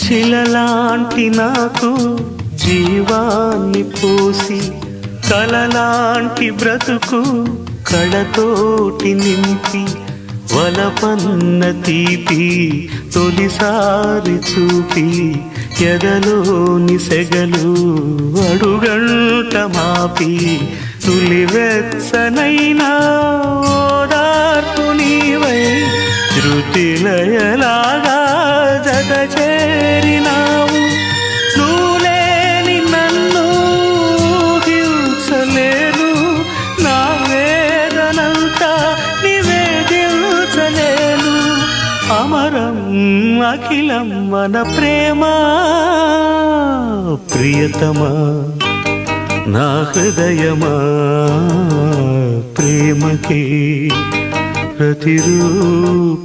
శిలలాంటి నాకు జీవాన్ని పోసి కలలాంటి బ్రతుకు కళతోటి నింపి వలపన్న తీపి తొలిసారి చూపి ఎదలోని సెగలు అడుగంట మాపి తులివెచ్చనైనా ఓదార్పు నీవై శృతిలయలాగా జత చేరినావు. నువ్వులేని నన్ను హింసలేను, నా వేదనంతా నివేదించలేను. అమరం అఖిలం మన ప్రేమ ప్రియతమా నా హృదయమా ప్రేమకి ప్రతిరూపమా.